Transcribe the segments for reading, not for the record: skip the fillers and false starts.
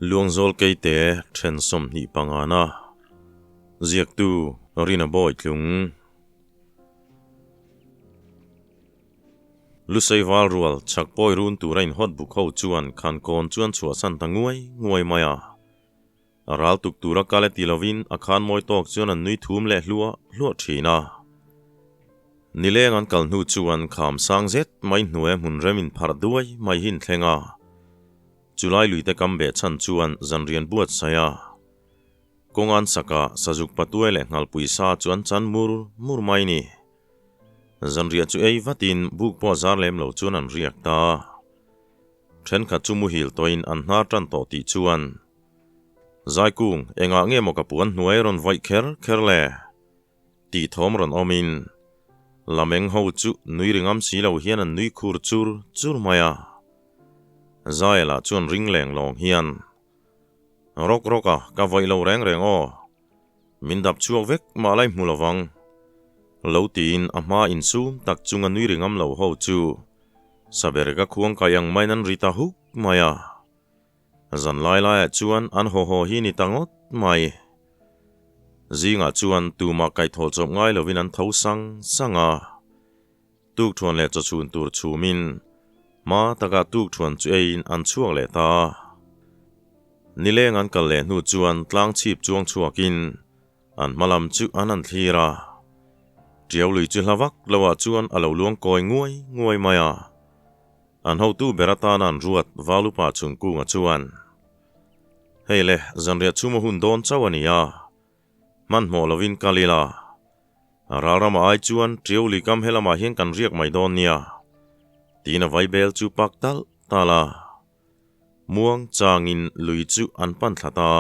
luang zol kei te then som ni pangana ziak tu rina boy tlung lusai wal rual chak poi run tu rain hot bu khau chuan khan kon chuan chua san tanguai maya aral tuk tura kale tilovin akhan moi tok chuan an nui thum le hlua thina nileng an kal nu chuan kham sang zet mai hnuai mun remin phar duai mai hin thlenga July luite kambe chan chuan zanrian buat saya kongan saka sajuk patuai le ngal puisa chuan chan mur mai ni zanria chu ei vatin buk po zar lem lo chuan an riak ta then kha chu mu hil toin an hna tran to ti chuan zai kung enga nge mo kapuan hnuai ron vai kher le ti thom ron omin lameng ho chu nui ringam si lo hian an nui khur chur maya Zaila chuan ring leng long hian roka ka voi lo reng o min dap chuak vek ma lai mulovang lo tin ama in sum tak chunga nui ringam lo ho chu saber ka khuang kayang mainan rita hu maya zan lai chuan an ho hi ni tangot mai zinga chuan tu ma kai thol chop ngai lovin an tho sanga tuk thuan le cho chun tur chumin ma taka tuk thuan chu ein an chuak le ta nileng an kal le nu chuan tlang chip chuang chuakin an malam chu an thira triau lui chu hlawak lawa chuan alo luang koi nguai maya an ho tu berata nan ruat valupa chung kunga chuan hele zanria chumo hun don chawania man mo lovin kalila rarama ai chuan triau li kam helama hian kan riak mai don nia tina vai bel chu pak tala muang changin lui chu an pan thlata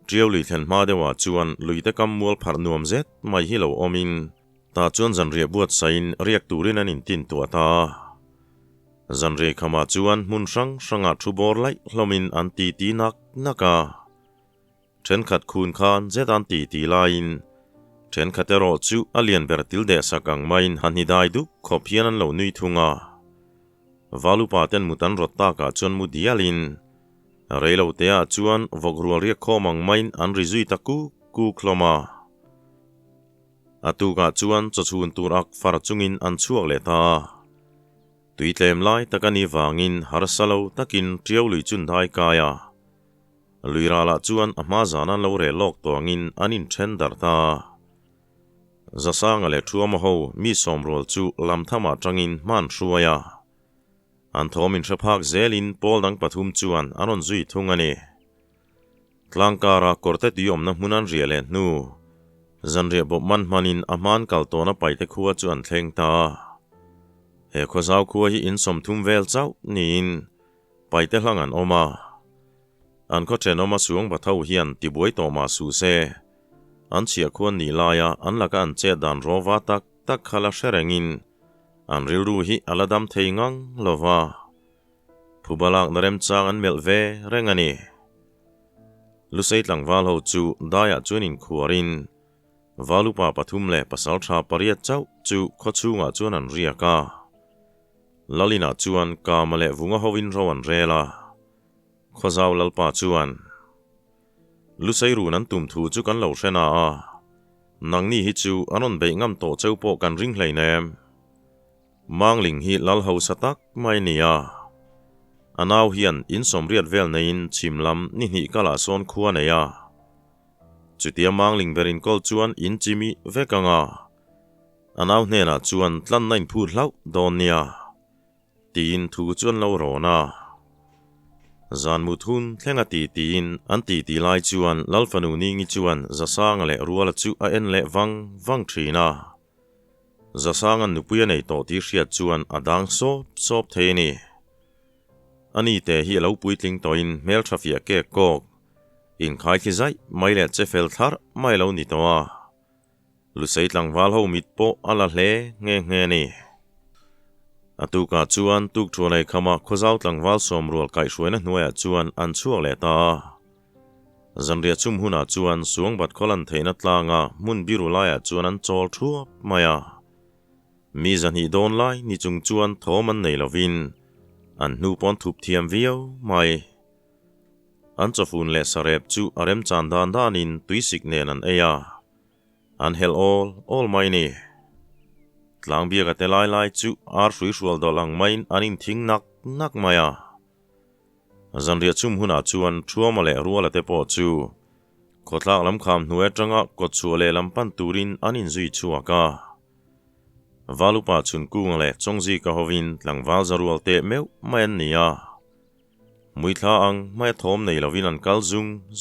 triau li thlen ma dewa chuan luite kam mual phar nuam zet mai hi lo omin ta chuan zanria buat sain riak turin an in tin tuata zanre khama chuan mun ranga thubor lai hlomin an ti naka then khat khun khan zet an ti lain then khatero chu alian bertil de sakang main hanidai du khopian an lo nui thunga valupa ten mutan rotta ka chon mu dialin reilo tea chuan vogrual ria khomang main an rizui taku ku khloma atuka chuan chachun turak far chungin an chuak le ta tuitlem lai takani wangin harsalo takin triaului chun dai kaya luirala chuan ama zanan lo re lok tawngin anin then darta zasanga le thuama ho mi somrol chu lamthama tangin man hruaya an thomin threphak zelin poldang pathum chuan anon zui thungani tlangkara korte tiom na hmunan riale nu zanre bo manin aman kaltona paite khuwa chuan thlengta he khozau khuwa hi in somthum vel chau nin paite hlangan oma an kho chenoma suang bathau hian tibuai toma su se an chia khuan ni laya an laka an che dan rova tak khala sherengin an rilru hi aladam theingang lova phubalak narem chang an melve rengani lusei tlangwal ho chu daya chuanin khuarin valupa pathum le pasal tha pariat chau chu khochunga chuan an riaka lalina chuan kamale vunga hovin rowan rela khozau lalpa chuan lusei ru nan tum thu chu kan lo hrena a nangni hi chu anon be ngam to cheupo kan ring hleinem mangling hi lal ho satak mai nia anaw hian in somriat vel nein chimlam ni hni kala son khuwa neya chutia mangling berin kol chuan in chimi vekanga anaw hnena chuan tlan nain phu hlau don nia tin thu chuan lo rona zan muthun thlenga tin an ti lai chuan lalfanu ningi chuan zasang le ruala chu a en le wang thina zasang an nupuya nei to ti hriat chuan adang sop theini ani te hi lo puitling toin mel trafia ke kok in khai khi zai mai le che fel thar mai lo ni towa lusei tlangwal ho mit po ala hle nge ni atuka chuan tuk thunai khama khozau tlangwal somrol kai hruaina hnuaia chuan an chuak le ta zanria chum huna chuan suang bat kholan theina tlanga mun birulaya chuan an chol thuap maya mi zan hi don lai ni chung chuan thoman nei lovin an hnu pon thup thiam viau mai an chafun le sarep chu arem chandan danin tuisik nen an eya an hel all mai ni tlang bia ka te lai chu ar hrui hrual dolang main anin thing nak maya zan ria chum huna chuan thuama le ruala te po chu khotlak lam kham hnuai tanga kot chu le lampan turin anin zui chuaka valupa chun kung le chongji ka hovin tlangwal zarual te meu main nia muithla ang mai thom nei lovin an kal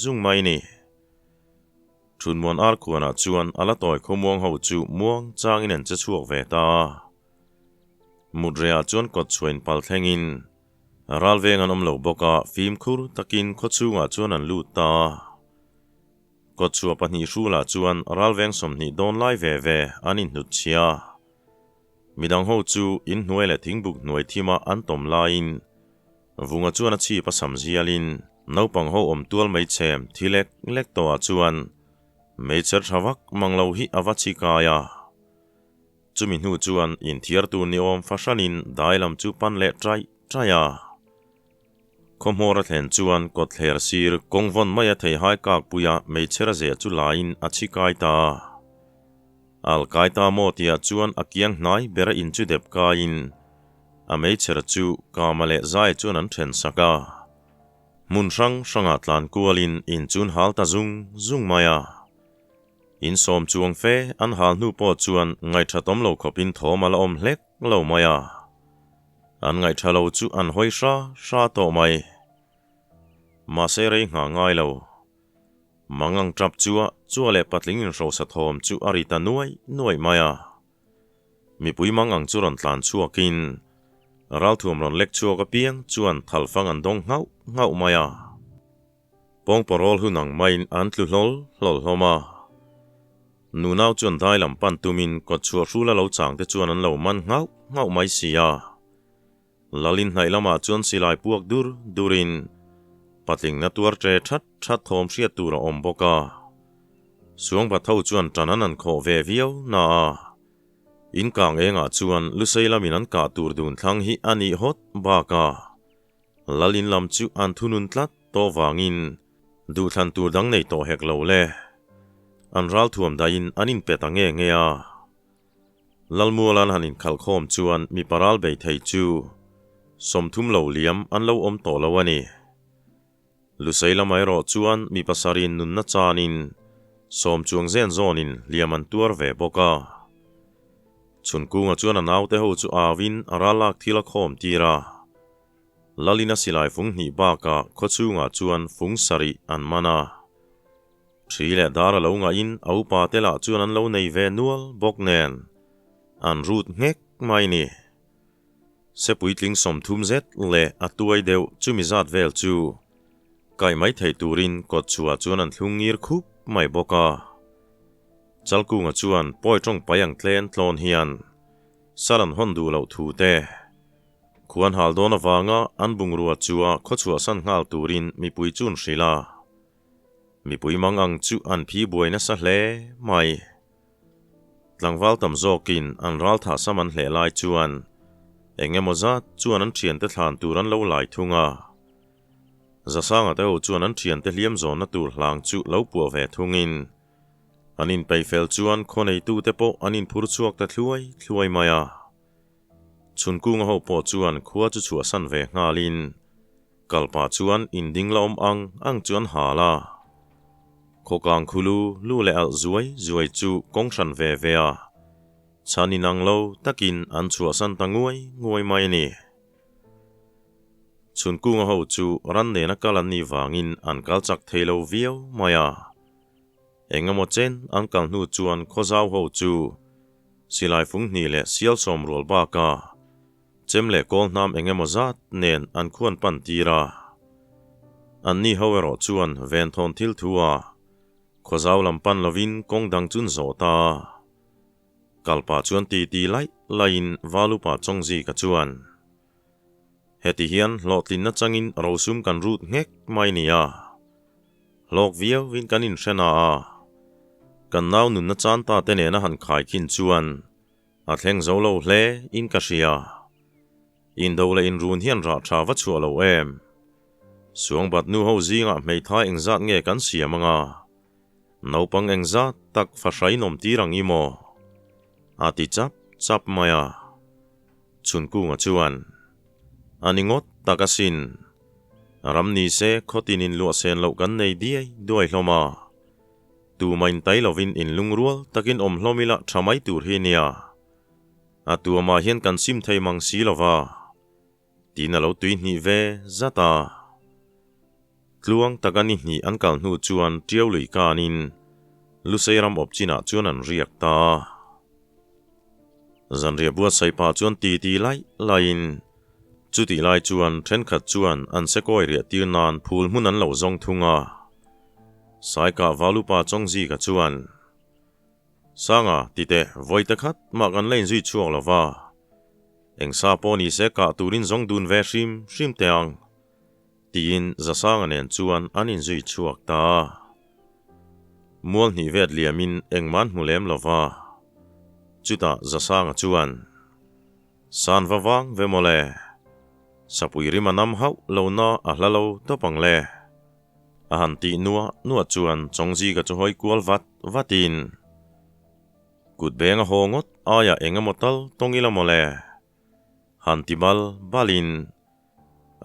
zung mai ni thun mon ar kuana chuan ala toy khomong ho chu muang changin an che chuak ve ta mudrea chuan kot chuin pal thlengin ralveng an omlo boka film khur takin khochunga chuan an lut ta kot chu apani rula chuan ralveng somni don lai ve anin nut chia midang ho chu in hnuai le thingbuk hnuai thima an tom lain vunga chuan a chi pasam zialin naupang ho om tual mai chem thilek lek to a chuan meicher thawak manglo hi awachi kaya chumi hnu chuan in thiar tu ni om fashanin dailam chu pan le traya khomhora thlen chuan kot thler sir kongvon maya thei hai kak puya meicher ze chu lain achi kai ta al kaita mo tia chuan akiang hnai bera in chu dep ka in a meicher chu kamale zai chuan an then saka mun ranga tlan kualin in chun halta zung maya in som chuang fe an hal nu po chuan ngai thatom lo khopin thomala om hlek lo maya an ngai thalo chu an hoi sha to mai ma se rei nga ngai lo mangang trap chua le patling in ro sa thom chu arita nuai maya mi pui mangang chu ron tlan chuakin ral thum ron lek chua ka piang chuan thalfang an dong ngau maya pong porol hunang main an tlu hlol hloma nu nau chuan dailam pan tumin ko chua rula lo chang te chuan an lo man ngau mai sia lalin hnai lama chuan silai puak durin patling na tuar tre that thom hriat tura om boka suang ba tho chuan tanan an kho ve viau na in kang enga chuan lusei lamin an ka tur dun thlang hi ani hot baka lalin lam chu an thunun tlat to wangin du thlan tur dang nei to hek lo le an ral thuam dain anin petange ngea lalmualan hanin khalkhom chuan mi paral bei thei chu somthum lo liam an lo om to lo ani lusei lamai ro chuan mi pasarin nun na chanin som chuang zen zonin liam an tuar ve boka chun kunga chuan an autte ho chu awin aralak thila khom tira lalina silai fung hni baka khochunga chuan fung sari an mana thile dara lo nga in au pa tela chuan an lo nei ve nual bok nen an rut ngek mai ni se puitling som thum zet le atuai deu chumi zat vel chu kai mai thei turin kot chua chuan an thlungir khup mai boka chalkunga chuan poi tong payang tlen tlon hian saran hondu lo thu te khuan hal don awanga an bungrua chua khochua san ngal turin mi pui chun hrila mi pui mangang chu an phi buaina sa hle mai tlangwal tam zokin an ral tha saman hle lai chuan engemoza chuan an thian te thlan turan lo lai thunga zasanga te ho chuan an thian te hliam zon na tur hlang chu lo pu ve thungin anin peifel chuan khonei tu te po anin phur chuak ta thluai maya chun kung ho po chuan khua chu chua san ve ngalin kalpa chuan inding lom ang chuan hala khokang khulu lu le al zuai chu kongthan ve a chani nang lo takin an chua san tanguai mai ni chun kung ho chu ran ne na kalan ni wangin an kal chak theilo viau maya engamo chen an kal nu chuan khozau ho chu silai fung ni le sial som rol ba ka chem le kol nam engemo zat nen an khuan pan tira an ni howero chuan ven thon thil thua khozau lampan lovin kong dang chun zota kalpa chuan ti lain valupa chongji ka chuan heti hian lotlin na changin rosum kan rut ngek mai nia lok viau win kanin hrena a kan nau nun na chan ta te ne na han khai khin chuan a thleng zo lo hle in ka hria in do le in run hian ra tha wa chu lo em Suang bat nu ho zinga mei tha engzat nge kan siam anga. Naupang engzat tak fasai nom tirang imo. Ati chap maya. Chunku nga chuan. Aningot takasin. Ram ni se khotinin lua sen lo kan nei diai duai hloma. Tu main tai lovin in lungrual takin hlomila thamai tur hi nia. Atu ama hian kan sim thei mang si lova. Tina lo tui ni ve zata. Tluang takani ni an kal nu chuan tiau lui kanin. Luseiram opchina chuan an riak ta. Zan ria buat saipa chuan ti lai lain. Chuti lai chuan then khat chuan an sekoi ria tir nan phul mun an lo zong thunga. Sai ka valupa chongzi ka chuan. Sanga tite voita khat mak an lein zui chuak lova. Eng sa po ni se ka turin zong dun ve shim teang. Tiin za sanga nen chuan anin zui chuak ta. Mual ni vet liamin eng man mulem lova. Chuta za sanga chuan. San vavang ve mole. Sapui rima nam hau lo na ahlalo topang le. Ahanti nua chuan chongzi ka chuhoi kual vatin. Kut benga hongot aya enga motal tongila mole. Hantibal balin.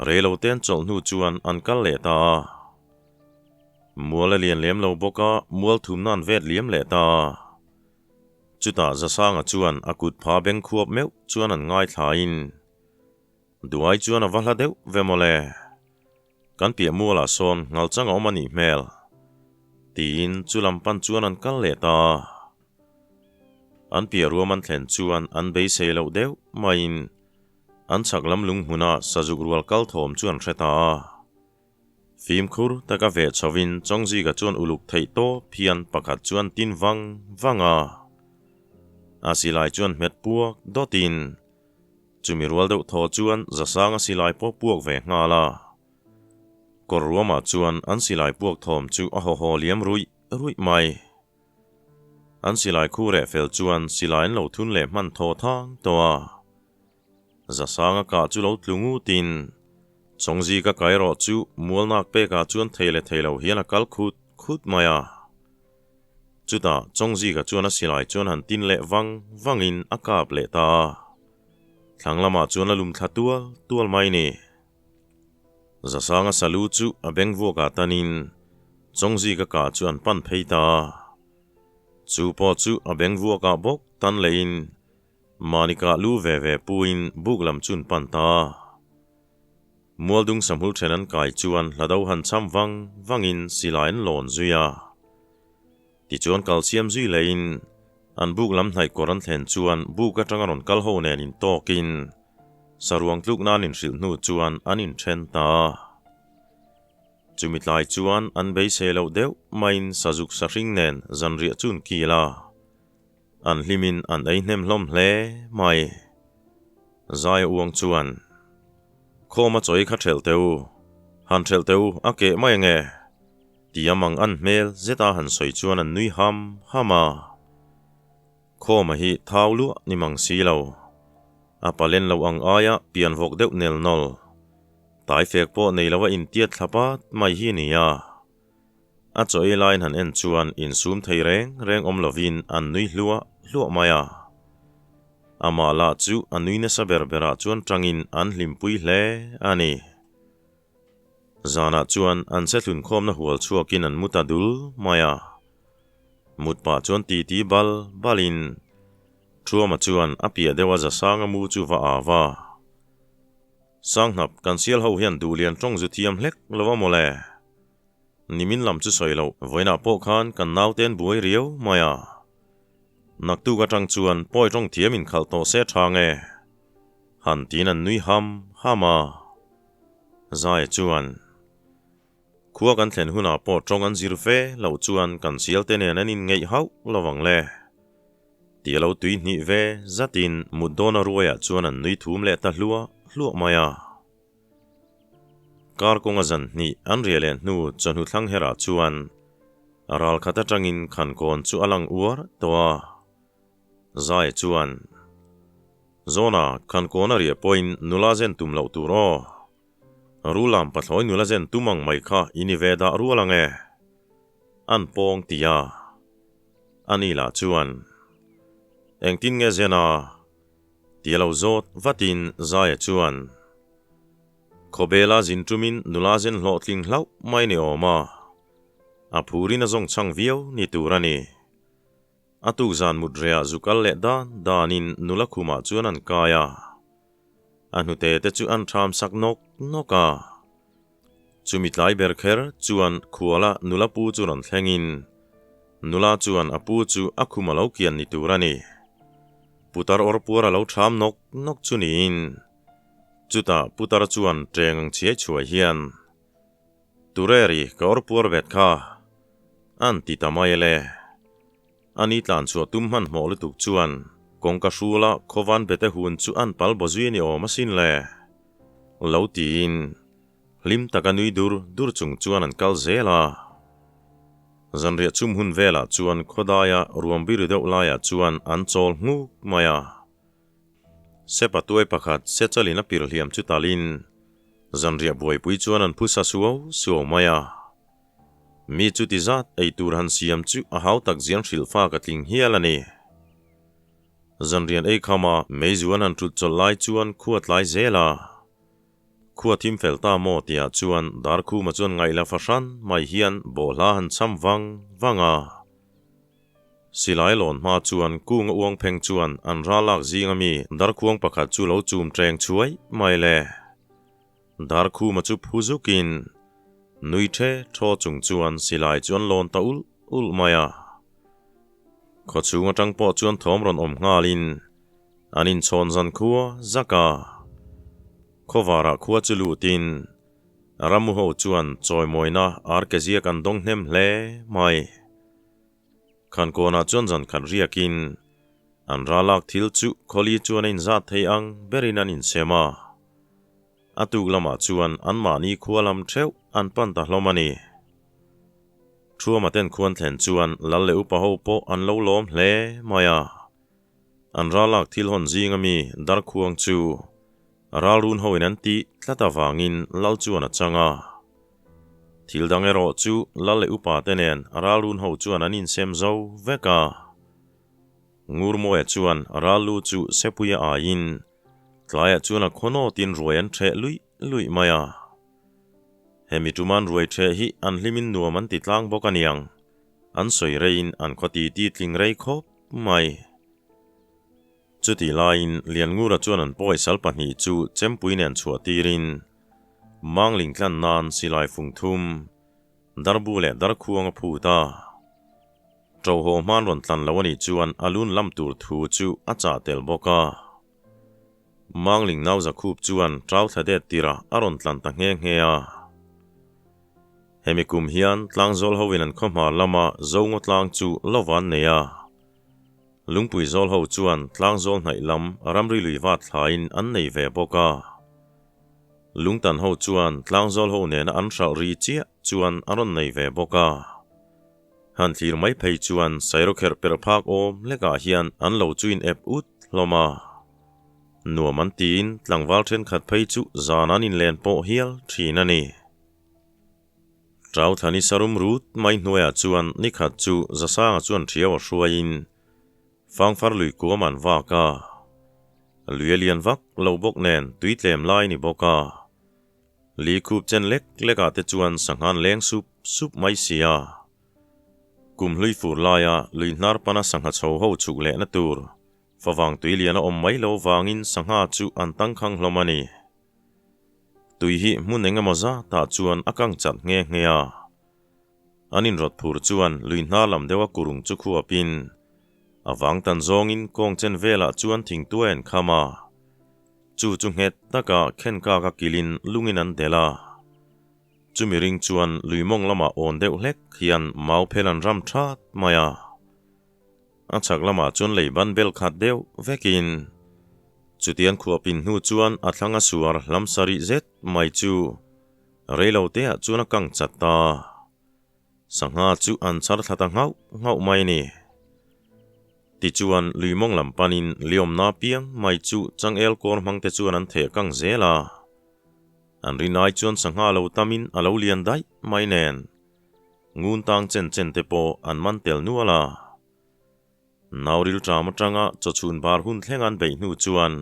Relo ten chol nu chuan ankal le ta. Muala lian lem lo boka mual thum nan vet liam le ta. Chuta za sanga chuan akut pha beng khuap meu chuan an ngai thain. Duai chuan avala deu ve mole. Kan pia muala son ngal changa omani mel. Tiin chulam pan chuan an kal le ta. An pia ruaman thlen chuan an bei sei lo deu main. An chaklam lung huna sajuk rual kal thom chuan reta. Phim khur taka ve chavin chongzi ka chuan uluk thei to phian pakhat chuan tin vanga. Asilai chuan met puak dotin. Chumi rual deuh thaw chuan za sanga silai po puak ve nga la. Kor ruama chuan an silai puak thom chu ahoho liam rui mai. An silai khu re fel chuan silai an lo thun le man thaw thang toa. Za sanga ka chu lo tlungu tin. Chongzi ka kairo chu mual nak pe ka chuan theilo hian a kal khut maya. Chuta chongzi ka chuan a silai chuan han tin le vangin a kap le ta. Thanglama chuan a lum tual mai ni. Za sanga salu chu a beng voka tanin. Chongzi ka chuan pan phei ta. Chu po chu a beng voka bok tan lein. Manika lu ve puin buklam chun pan ta. Mualdung samhul thenan kai chuan ladau han cham vangin silain lon zuya. Ti chuan calcium zui lein. An buklam hnai koran thlen chuan buka tangaron kalho nen in tokin. Saruang tluk nan in shil nu chuan anin chen ta. Chumitlai chuan an bei selo deu main sajuk saring nen zan ria chun kila. An limin an eihnem hlom hle mai. Zai uang chuan. Khoma choi kha thel teu. Han thel teu ake mai nge. Tiamang an mel zeta han soi chuan an nui hama. Khoma hi thau lu ni mang si lo. Apalen lo ang aya pian vok deuh nel nol. Tai fek po nei lawa in tiat thapat mai hi niya. A choi lain han en chuan in sum thei reng om lovin an nui lua maya. Ama la chu an nui nesa berbera chuan trangin an limpui hle ani. Zana chuan an setlun khom na hual chuakin an mutadul maya. Mutpa chuan ti balin. Truama chuan apia dewa za sanga mu chu va ava. Sangnap kan sial ho hian dulian trong zu thiam hlek lova mole. Nimin lam chu soilo voina po khan kan nauten buai riau maya. Naktu ka tang chuan poi trong thiamin khal to se thange. Han tin an nui hama. Zai chuan. Khua kan thlen huna po trong an zirfe lo chuan kan sial tenen anin ngei hau lovang le. Tia lo tui ni ve zatin mudona ruaya chuan an nui thum le ta hlua maya. Kar konga zan ni an rielen nu chan hu thlang hera chuan. Aral khata tangin khan kon chu alang uar toa. Zai chuan. Zona khan kona ria poin nula zen tum lo turo. rulam pathoi nula zen tumang mai kha iniveda rualange an pong tia anila chuan engtin nge zena tialo zot vatin zaya chuan khobela zintumin nula zen hlotling hlau mai ne oma aphurin azong chang viau ni turani atu zan mudrea zukal le danin nula khuma chuan an kaya anute te chu an tham sak noka chumitlai berkher chuan khuala nula pu chu ron thlengin nula chuan apu chu akhuma lo kian ni turani putar or pura lo tham nok chunin chuta putar chuan treng chhe chhuai hian tureri ka or pur vet kha an ti tamaile ani tlan chu tum han mol tuk chuan kongka shula khowan bete hun chu an pal bozui ni o masin le lo tin lim takanui dur chung chuan an kal zela zanria chum hun vela chuan khodaya ruambir deuh laia chuan an chol nguk maya sepa tuai pakhat sechalina pirhliam chu talin zanria buai pui chuan an phusa suo maya mi chu ti zat ei tur han siam chu a hau tak zian shilfa ka tling hialani zanrian ei khama meizuan an tut chol lai chuan khuat lai zela khuathim felta mo tia chuan dar khu ma chuan ngaila fashan mai hian bola han cham wanga silai lon ma chuan kung uang pheng chuan an ralak zingami dar khuang pakhat chu lo chum treng chuai mai le dar khu ma chu phuzukin nui the tho chung chuan silai chuan lon ta ul maya kho chunga tangpo chuan thom ron om ngalin anin chon zan khuwa zaka khowara khuwa chulu tin ramu ho chuan choi moina arkezia kan dong hnem hle mai khan kona chuan zan khan riakin an ralak thil chu kholi chuan in za thei ang berin an in sema atuk lama chuan an mani khualam theu an pan ta hlomani thuama ten khuan thlen chuan lalle upa ho po an lo lom hle maya an ralak thil hon zingami dar khuang chu ralrun hoin an ti tlata wangin lal chuan a changa thil dangero chu lalle upa tenen ralrun ho chuan an in sem zo veka ngurmoe chuan ralu chu sepuya a in tlaya chuan a khono tin ruan the lui maya hemi tuman ruai the hi an hlimin nuaman titlang bokaniang an soi rein an khoti ti tling rei khop mai chuti lain lian ngura chuan an poi salpani chu chempuinen chhuwa tirin mangling tlan nan silai fungthum darbu le dar khuang phuta troho man ron tlan lawani chuan alun lam tur thu chu acha tel boka mangling nauza khup chuan trau thade tira aron tlan ta nge a hemikum hian tlang zol hovin an khoma lama zongo tlang chu lowan neya lungpui zol ho chuan tlang zol hnai lam ramri luiwa thlain an nei ve boka lungtan ho chuan tlang zol ho nena an hral ri chia chuan aron nei ve boka han thlir mai phei chuan sairokher perphak om leka hian an lo chuin ep ut hloma nuaman tin tlangwal then khat phei chu zanan in len po hial thinani trau thani sarum rut mai hnuaya chuan nikhat chu zasanga chuan thiawa hruain fangfar lui kuaman waka luelian vak lo bok nen tuitlem lai ni boka li khup chen leka te chuan sanghan leng sup mai sia kum hlui fur laia lui hnar pana sangha chho ho chuk le na tur fawang tuilian om mai lo wangin sangha chu an tangkhang hlomani tui hi mun engemaza ta chuan akang chat nge anin rot phur chuan lui hnar lam dewa kurung chu khuapin awang tan zongin kong chen vela chuan thing tuen khama chu het taka khen ka kilin lungin an dela chumiring chuan luimong lama on deuh hlek hian mau phelan ram that maya achak lama chuan leiban bel khat deuh vekin chutian khuapin hnu chuan athlanga suar lamsari zet mai chu reilo te a chuan akang chatta sangha chu an char thata ngau mai ni ti chuan luimong lampanin liom na piang mai chu changel kor hmangte chuan an the kang zela an rinai chuan sangha lo tamin alo lian dai mai nen ngun tang chen te po an man tel nuala nauril trama tanga cho chun bar hun thlengan bei nu chuan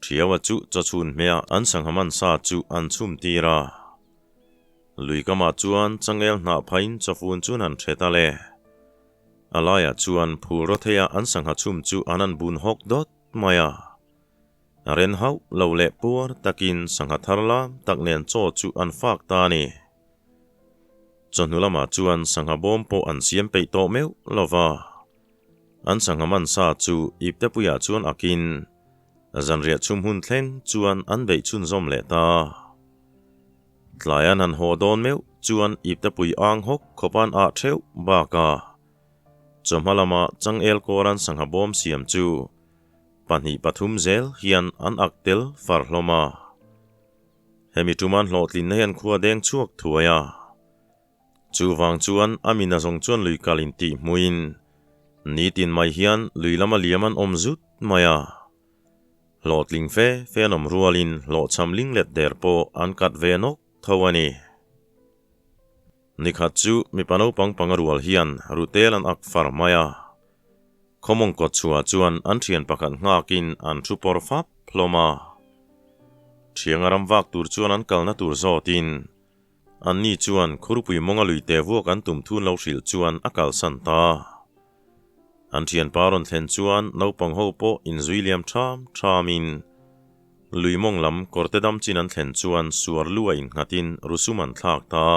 thiawa chu cho chun mea an sanghaman sa chu an chum tira lui kama chuan changel na phain chofun chun an theta le alaya chuan phul rothea an sangha chum chu anan bun hok dot maya ren hau lo le puar takin sangha tharla taknen cho chu an fak ta ni chonulama chuan sangha bom po an siam pe to meu lova an sangha man sa chu ipte puya chuan akin zanria chum hun thleng chuan an bei chun zom le ta tlayan an hodon meu chuan ipte pui ang hok khopan a theu ba ka chomhalama changel koran sangha bom siam chu panhi pathum zel hian an aktel farhloma hemi tuman hlotlin hian khuwa deng chuak thuaya chu wang chuan amina zong chuan lui kalin ti muin nitin mai hian luilama liaman omzut maya hlotling fe fenom rualin lo chamling let derpo an kat venok thawani nikhat chu mi pano pang pangarual hian rutel an ak far maya khomong ko chua chuan an thian pakhat ngakin an thu por fap hloma thiangaram wak tur chuan an kalna tur zotin an ni chuan khurupui monga luite vuak an tum thun lo hril chuan akal santa an thian paron thlen chuan naupang ho po in zuiliam thamin luimong lam kortedam chin an thlen chuan suar lua in ngatin rusuman thlak ta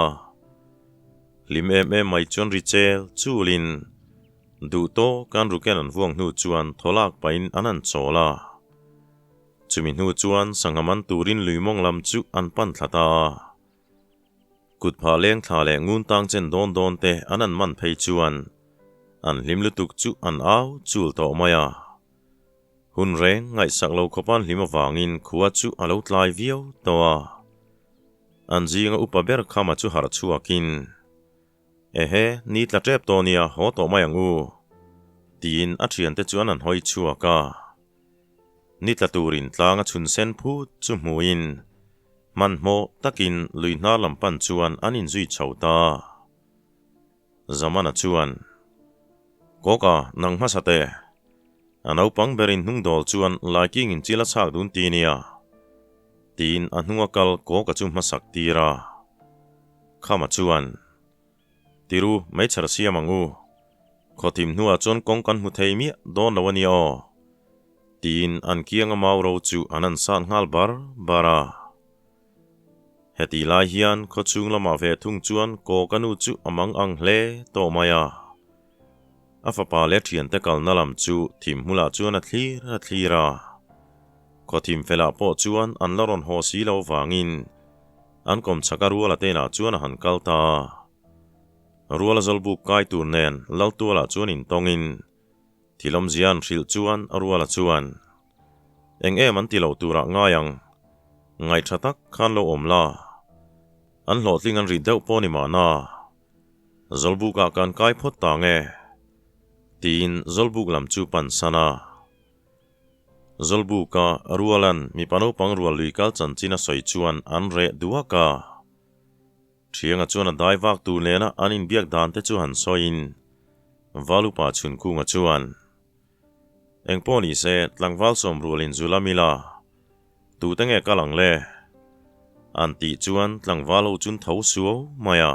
lim mai chuan richel chulin du to kan ruken an vuang hnu chuan tholak pain anan chola chumi hnu chuan sanghaman turin luimong lam chu an pan thlata kutpha leng thla le ngun tang chen don te anan man phei chuan an hlimlutuk chu an au chul to maya hun reng ngai saklo khopan hlima wangin khuwa chu alo tlai viau towa an jinga upaber khama chu har chuakin ehe ni tla trep to nia ho to mayangu tin a thian te chuan an hoi chuaka ni tla turin tlanga chun sen phu chu muin man mo takin luina lampan chuan anin zui chauta zamana chuan koka nang masate anau pang berin hnung dol chuan liking in chila chak dun tinia tin anhunga kal koka chu masak tira khama chuan tiru mai char siamangu khotim hnuwa chon kongkan hu theimi don lawani o tin an kianga mauro chu anan san ngal bara heti lai hian khochung lama ve thung chuan kokanu chu amang ang hle to maya afapa le thian te kal nalam chu thim hula chuan a thlira khotim fela po chuan an laron ho si lo wangin an kom chakaru la te na chuan han kalta ruala zolbu kai tur nen laltuala chuan in tongin thilom zian hril chuan aruala chuan eng man tilo tura ngayang ngai thatak khan lo omla an hlotling an ri deuh pawni mana zolbu ka kan kai phot ta nge tin zolbuk lam chu pan sana zolbu ka rualan mi pano pang rual lui kal chan china soi chuan an re duaka thianga chuan a dai wak tu lena anin biak dan te chu han soin valupa chun kunga chuan engponi se tlangwal som rualin zulamila tu tenge kalang le anti chuan tlangwal ho chun tho suo maya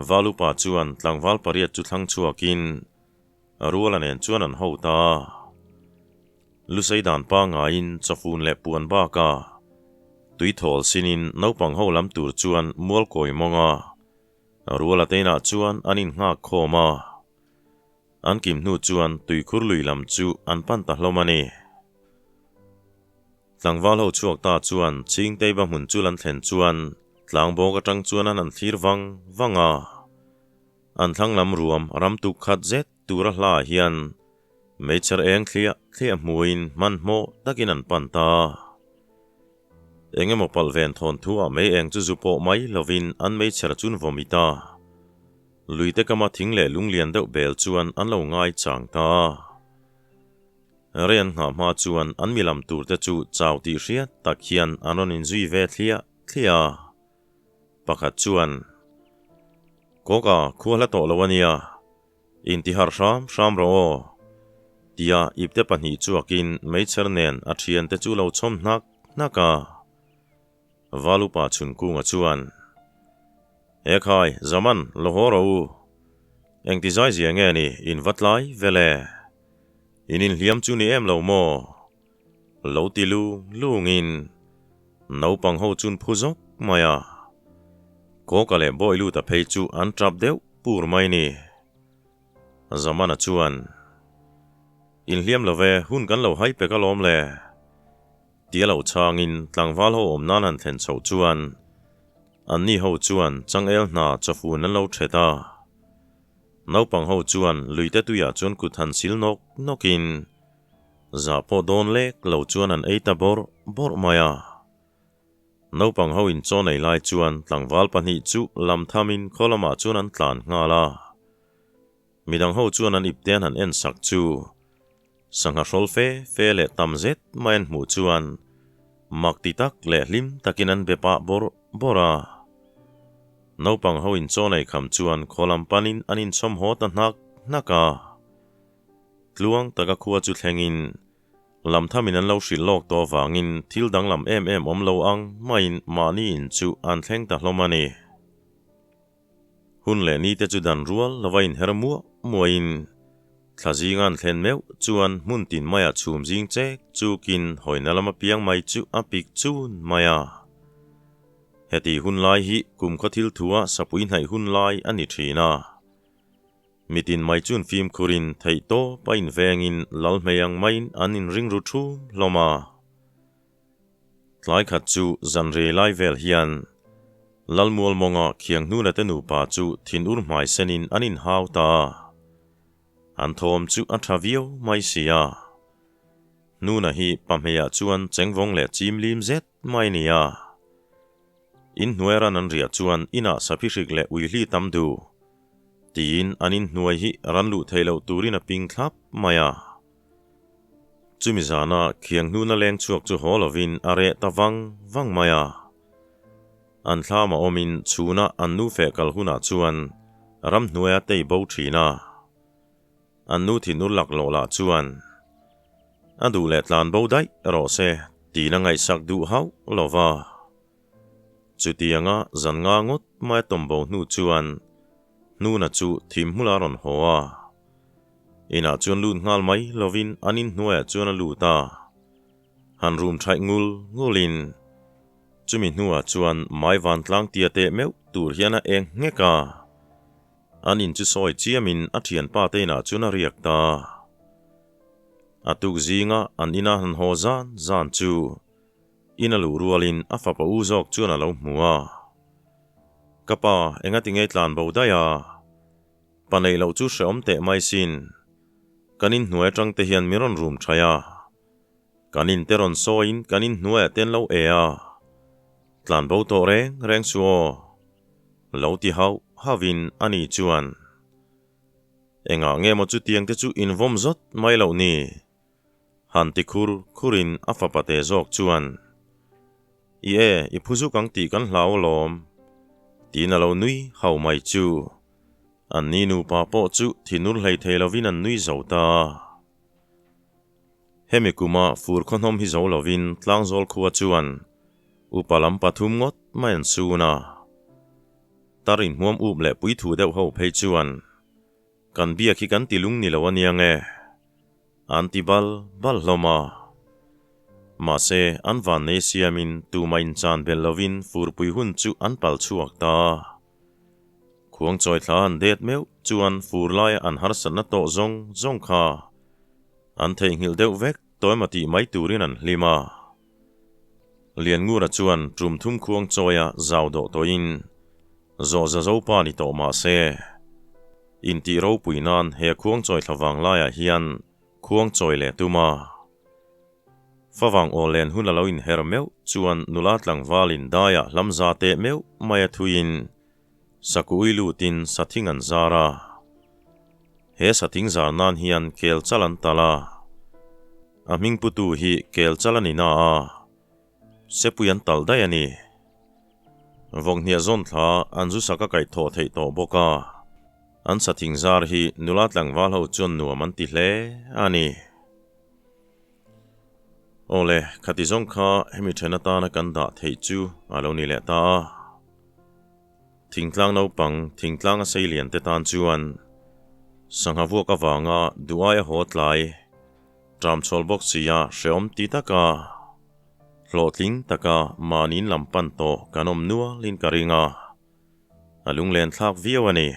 valupa chuan tlangwal pariat chu thlang chuakin rualan en chuan an hota lusai dan pa nga in chafun le puan ba ka tui thol sinin naupang ho lam tur chuan mual koi monga ruala teina chuan anin nga khoma an kim hnu chuan tui khur lui lam chu an pan ta hlomani tlangwal ho chuak ta chuan ching te ba mun chulan thlen chuan tlang bo ka tang chuan an thlir wanga an thlang lam ruam ram tu khat zet tura hla hian meichar eng thlia muin man mo takin an pan ta engemaw palven thon thu a mei eng chu zupo mai lovin an meichar chun vomita luite kama thing le lunglian deuh bel chuan an lo ngai chang ta rian nga ma chuan an milam tur te chu chau ti hriat tak hian anon in zui ve thlia pakhat chuan koka khuala to lawania intihar sham ro tia ipte pani chuakin meicher nen a thian te chu lo chom naka valupa chun kunga chuan ekhai zaman lohoro engti zai zia nge ni in vatlai vele inin hliam chu ni em lo mo lo ti lungin naupang ho chun phuzok maya ko kale boy lu ta phei chu an trap deuh pur mai ni zamana chuan in hliam lo ve hun kan lo hai pe ka lom le tia lo changin tlangwal ho om nan an thlen chho chuan an ni ho chuan changel na chafun an lo theta naupang ho chuan luite tuya chuan kuthan sil nokin za po don lek lo chuan an eita bor maya naupang ho in chaw nei lai chuan tlangwal pahnih chu lam thamin kholama chuan an tlan ngala midang ho chuan an ipten an en sak chu sangha hrol fe le tamzet main hmu chuan makti tak le hlim takin an bepa bora naupang ho in chaw nei kham chuan kholam panin anin chom ho ta naka tluang taka khuwa chu thlengin lam thamin an lo hril lok to wangin thil dang lam em om lo ang main mani in chu an thleng ta hlomani hun le ni te chu dan rual lawain hermu muain thlazingan thlen meu chuan mun tin maya chhum jing chek chukin hoina lama piang mai chu apik chun maya heti hun lai hi kum khathil thua sapui hnai hun lai ani thina mitin mai chun film khurin theito pain vengin lalmeyang main anin ringru thu loma tlai khat chu zanre lai vel hian lalmual monga khiang nu na tenu pa chu thin ur mai senin anin hauta an thom chu athavio mai sia nu na hi pamheya chuan chengwong le chim lim zet mai nia in nueran an ria chuan ina saphishik le uihli tamdu tin anin hnuai hi ranlu theilo turin a ping thlap maya chumi zana khiang nu na leng chuak chu holovin are tawang maya an thlama omin chuna an nu fe kal huna chuan ram hnuaya tei bo thina an nu thi nur lak lo la chuan adu le tlan bo dai ro se ti na ngai sak du hau lova chutianga zanga ngot mai tombo nu chuan nu na chu thim hularon hoa ina chuan lun ngal mai lovin anin hnuaya chuan luta han room thai ngulin chumi hnuwa chuan mai van tlang tia te meu tur hiana eng ngeka anin chu soi chiamin athian pa te na chuna riak ta atuk zinga an ina han ho zan chu ina lu rualin afapa uzok chuan alo hmuwa kapa enga tingai tlan bo daya panei lo chu hreom te mai sin kanin hnuai tang te hian miron room thaya kanin teron soin kanin hnuai ten lo ea tlan bo to reng suo lo ti hau havin ani chuan enga nge mo chu tiang te chu in vom zot mai lo ni han ti khurin afapate zok chuan i phuzu kang ti kan hlau lom tina lo nui hau mai chu an ni nu pa po chu thinur hlei theilovin an nui zota hemi kuma fur khonhom hi zo lovin tlang zol khuwa chuan upalam pathum ngot main suna tarin huam up le pui thu deuh ho phei chuan kan bia khi kan tilung ni lo aniange antibal hloma ma se an van nei siamin tu main chan bel lovin fur pui hun chu an pal chuak ta khuang choi thla an det meu chuan fur lai an har san na to zong kha an thei ngil deuh vek toimati mai turin an hlima lian ngura chuan trum thum khuang choya zau do toin zo zo pa ni to ma se in ti ro puinan he khuang choi thlawang laia hian khuang choi le tuma fawang olen hun lo in her meu chuan nulat lang walin daya lamza te meu maya thuin sakuilu tin sathingan zara he sathing zar nan hian kel chalan tala aming putu hi kel chalanina a sepuyan talday ani vong nia zon thla anzu saka kai tho thei to boka an sathing zar hi nulat langwal ho chon nuam an ti hle ani ole khati zong kha hemi thena ta na kan da thei chu alo ni le ta thingtlang no pang thingtlang a seilian te tan chuan sangha vu ka wanga duaya hotlai tram chol box sia sheom ti taka hlotling taka manin lampan to kanom nuwa lin karinga alung len thlak viawani